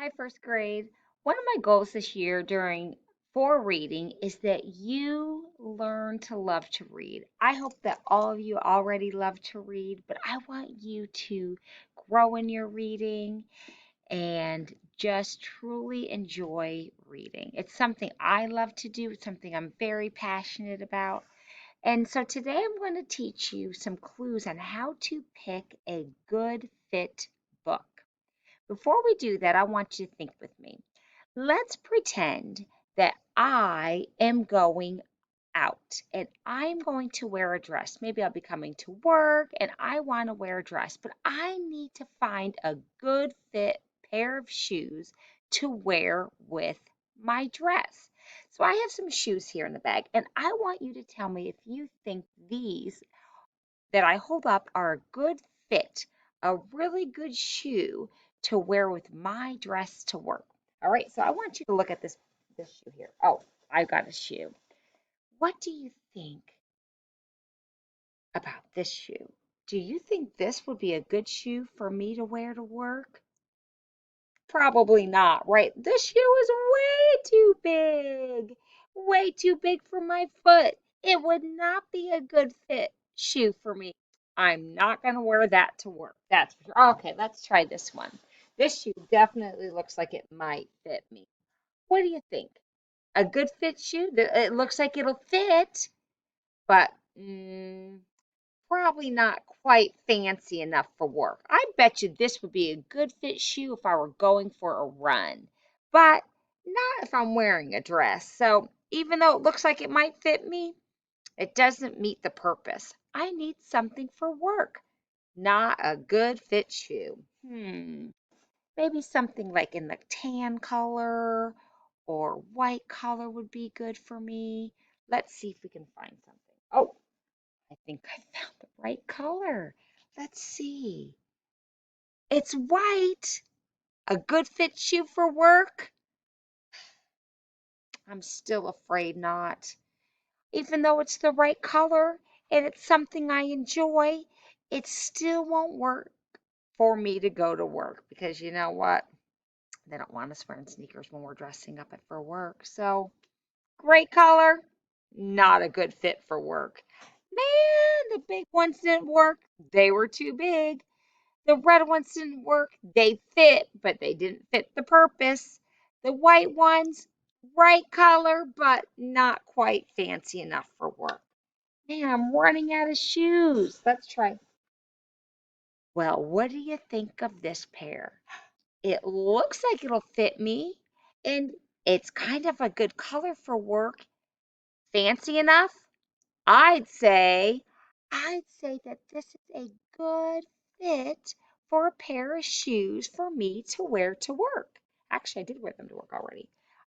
Hi, first grade. One of my goals this year for reading is that you learn to love to read. I hope that all of you already love to read, but I want you to grow in your reading and just truly enjoy reading. It's something I love to do, it's something I'm very passionate about. And so today I'm going to teach you some clues on how to pick a good fit book. Before we do that, I want you to think with me. Let's pretend that I am going out and I'm going to wear a dress. Maybe I'll be coming to work and I want to wear a dress, but I need to find a good fit pair of shoes to wear with my dress. So I have some shoes here in the bag and I want you to tell me if you think these that I hold up are a good fit, a really good shoe to wear with my dress to work. All right, so I want you to look at this shoe here. Oh, I got a shoe. What do you think about this shoe? Do you think this would be a good shoe for me to wear to work? Probably not, right? This shoe is way too big for my foot. It would not be a good fit shoe for me. I'm not going to wear that to work. That's for sure. Okay, let's try this one. This shoe definitely looks like it might fit me. What do you think? A good fit shoe? It looks like it'll fit, but probably not quite fancy enough for work. I bet you this would be a good fit shoe if I were going for a run, but not if I'm wearing a dress. So even though it looks like it might fit me, it doesn't meet the purpose. I need something for work, not a good fit shoe. Maybe something like in the tan color or white color would be good for me. Let's see if we can find something. Oh, I think I found the right color. Let's see. It's white. A good fit shoe for work? I'm still afraid not. Even though it's the right color and it's something I enjoy, it still won't work for me to go to work because you know what? They don't want us wearing sneakers when we're dressing up for work. So, great color, not a good fit for work. Man, the big ones didn't work. They were too big. The red ones didn't work. They fit, but they didn't fit the purpose. The white ones, right color, but not quite fancy enough for work. Man, I'm running out of shoes. Let's try. Well, what do you think of this pair? It looks like it'll fit me, and it's kind of a good color for work. Fancy enough? I'd say, I'd say that this is a good fit for a pair of shoes for me to wear to work. Actually, I did wear them to work already.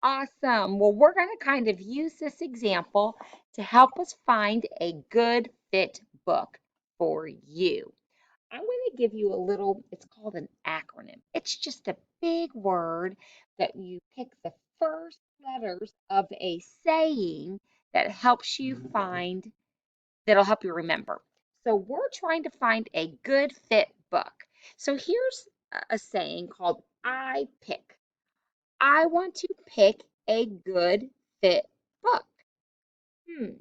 Awesome. Well, we're going to kind of use this example to help us find a good fit book for you. I'm going to give you a little, it's called an acronym. It's just a big word that you pick the first letters of a saying that helps you find, that'll help you remember. So we're trying to find a good fit book. So here's a saying called I pick. I want to pick a good fit book. Hmm.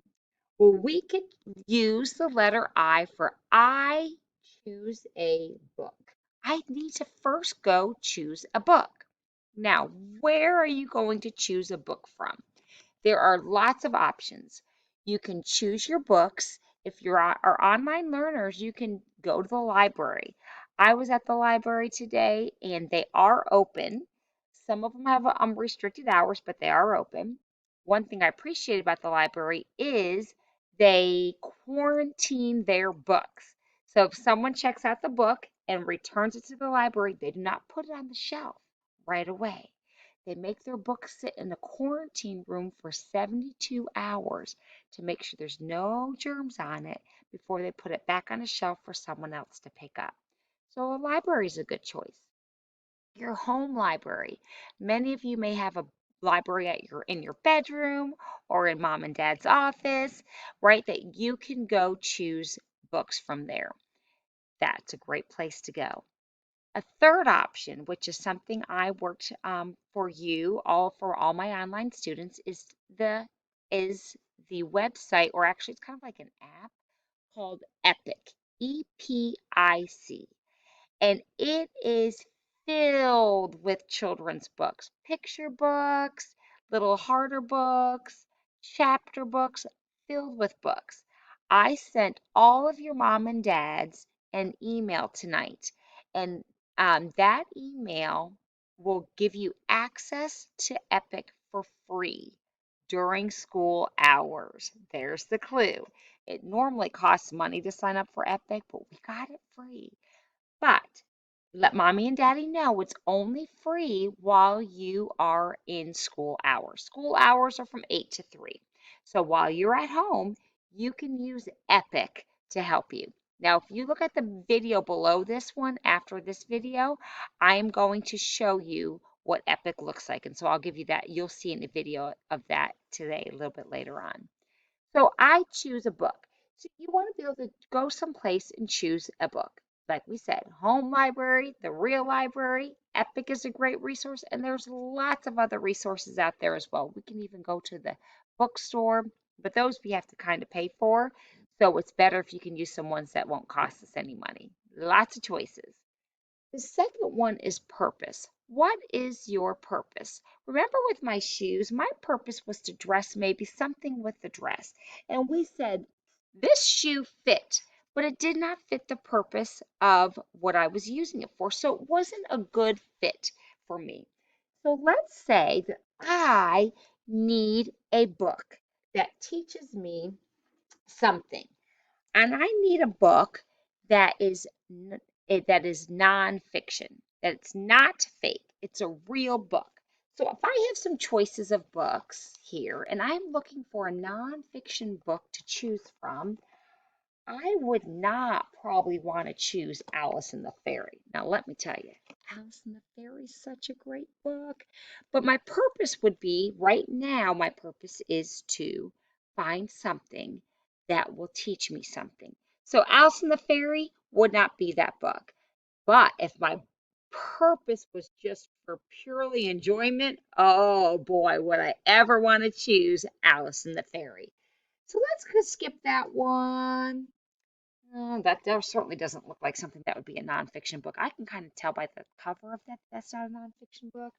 Well, we could use the letter I for I choose a book. I need to first go choose a book. Now, where are you going to choose a book from? There are lots of options. You can choose your books. If you are online learners, you can go to the library. I was at the library today and they are open. Some of them have restricted hours, but they are open. One thing I appreciate about the library is they quarantine their books. So if someone checks out the book and returns it to the library, they do not put it on the shelf right away. They make their books sit in a quarantine room for 72 hours to make sure there's no germs on it before they put it back on a shelf for someone else to pick up. So a library is a good choice. Your home library. Many of you may have a library in your bedroom or in mom and dad's office, right? That you can go choose books from there. That's a great place to go. A third option, which is something I worked for you all for all my online students, is the website, or actually it's kind of like an app called Epic, EPIC, and it is filled with children's books, picture books, little harder books, chapter books, filled with books. I sent all of your mom and dads an email tonight, and that email will give you access to Epic for free during school hours. There's the clue. It normally costs money to sign up for Epic, but we got it free. But let mommy and daddy know it's only free while you are in school hours. School hours are from 8 to 3. So while you're at home, you can use Epic to help you. Now, if you look at the video below this one, after this video, I am going to show you what Epic looks like. And so I'll give you that. You'll see in the video of that today, a little bit later on. So I choose a book. So you want to be able to go someplace and choose a book. Like we said, home library, the real library, Epic is a great resource, and there's lots of other resources out there as well. We can even go to the bookstore, but those we have to kind of pay for. So it's better if you can use some ones that won't cost us any money. Lots of choices. The second one is purpose. What is your purpose? Remember with my shoes, my purpose was to dress maybe something with the dress. And we said this shoe fit, but it did not fit the purpose of what I was using it for. So it wasn't a good fit for me. So let's say that I need a book that teaches me something. And I need a book that is that is nonfiction, that it's not fake. It's a real book. So if I have some choices of books here and I'm looking for a nonfiction book to choose from, I would not probably want to choose Alice and the Fairy. Now, let me tell you, Alice and the Fairy is such a great book. But my purpose would be right now, my purpose is to find something that will teach me something. So, Alice and the Fairy would not be that book. But if my purpose was just for purely enjoyment, oh boy, would I ever want to choose Alice and the Fairy. So let's just skip that one. That certainly doesn't look like something that would be a nonfiction book. I can kind of tell by the cover of that that's not a nonfiction book.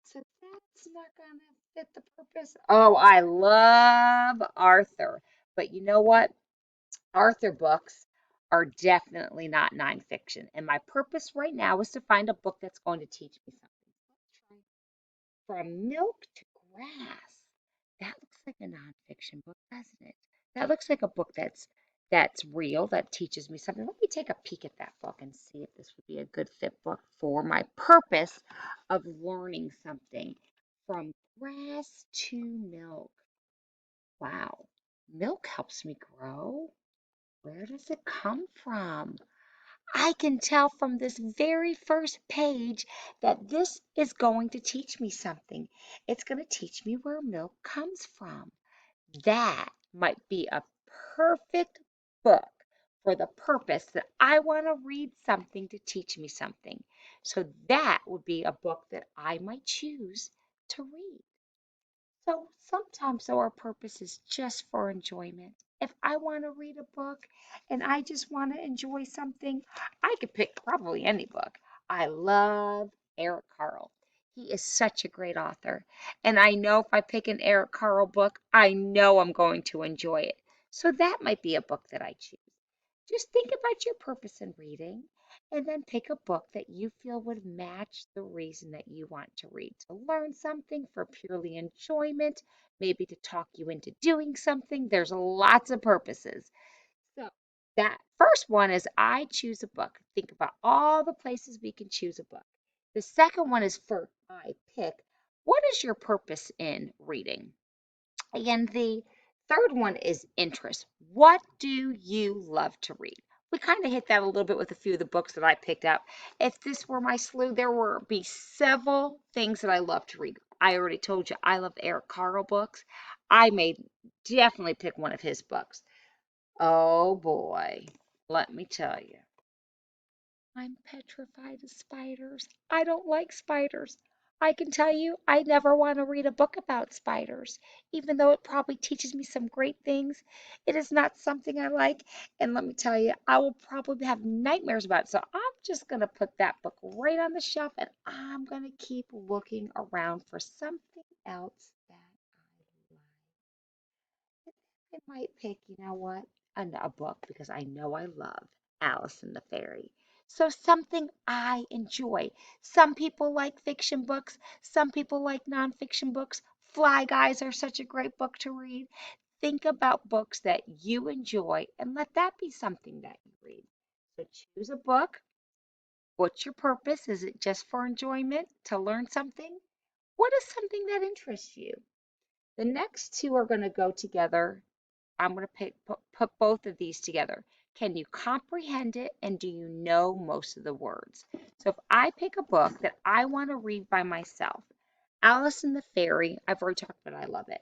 So that's not going to fit the purpose. Oh, I love Arthur. But you know what? Arthur books are definitely not nonfiction. And my purpose right now is to find a book that's going to teach me something. Let's try From Milk to Grass. That looks like a nonfiction book, doesn't it? That looks like a book that's real, that teaches me something. Let me take a peek at that book and see if this would be a good fit book for my purpose of learning something. From grass to milk. Wow. Milk helps me grow. Where does it come from? I can tell from this very first page that this is going to teach me something. It's going to teach me where milk comes from. That might be a perfect book for the purpose that I want to read something to teach me something. So that would be a book that I might choose to read. So sometimes our purpose is just for enjoyment. If I want to read a book and I just want to enjoy something, I could pick probably any book. I love Eric Carle. He is such a great author. And I know if I pick an Eric Carle book, I know I'm going to enjoy it. So that might be a book that I choose. Just think about your purpose in reading and then pick a book that you feel would match the reason that you want to read. To learn something for purely enjoyment, maybe to talk you into doing something. There's lots of purposes. So that first one is I choose a book. Think about all the places we can choose a book. The second one is for I pick. What is your purpose in reading? And the third one is interest. What do you love to read? We kind of hit that a little bit with a few of the books that I picked up. If this were my slew, there would be several things that I love to read. I already told you I love Eric Carle books. I may definitely pick one of his books. Oh boy, let me tell you. I'm petrified of spiders. I don't like spiders. I can tell you, I never want to read a book about spiders, even though it probably teaches me some great things. It is not something I like. And let me tell you, I will probably have nightmares about it. So I'm just going to put that book right on the shelf and I'm going to keep looking around for something else that I like. I might pick, you know what, a book because I know I love Alice and the Fairy. So something I enjoy. Some people like fiction books, some people like nonfiction books. Fly Guys are such a great book to read. Think about books that you enjoy and let that be something that you read. So choose a book. What's your purpose? Is it just for enjoyment, to learn something? What is something that interests you? The next two are going to go together. I'm going to put both of these together. Can you comprehend it and do you know most of the words? So if I pick a book that I want to read by myself, Alice and the Fairy, I've already talked about it, I love it.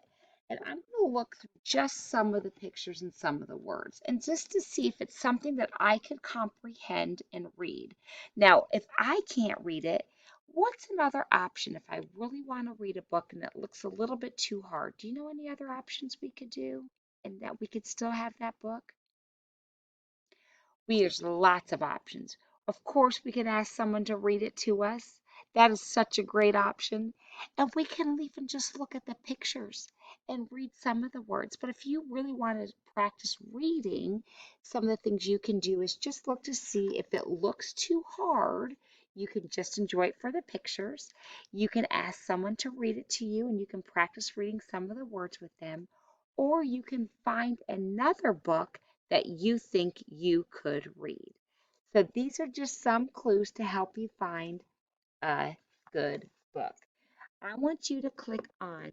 And I'm going to look through just some of the pictures and some of the words and just to see if it's something that I could comprehend and read. Now, if I can't read it, what's another option if I really want to read a book and it looks a little bit too hard? Do you know any other options we could do and that we could still have that book? There's lots of options. Of course, we can ask someone to read it to us. That is such a great option. And we can even just look at the pictures and read some of the words. But if you really want to practice reading, some of the things you can do is just look to see if it looks too hard. You can just enjoy it for the pictures. You can ask someone to read it to you and you can practice reading some of the words with them. Or you can find another book that you think you could read. So these are just some clues to help you find a good book. I want you to click on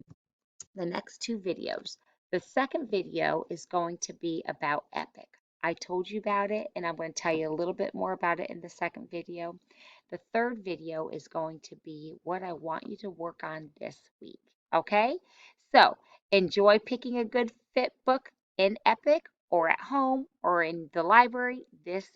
the next two videos. The second video is going to be about Epic. I told you about it and I'm going to tell you a little bit more about it in the second video. The third video is going to be what I want you to work on this week. Okay? So enjoy picking a good fit book in Epic or at home or in the library this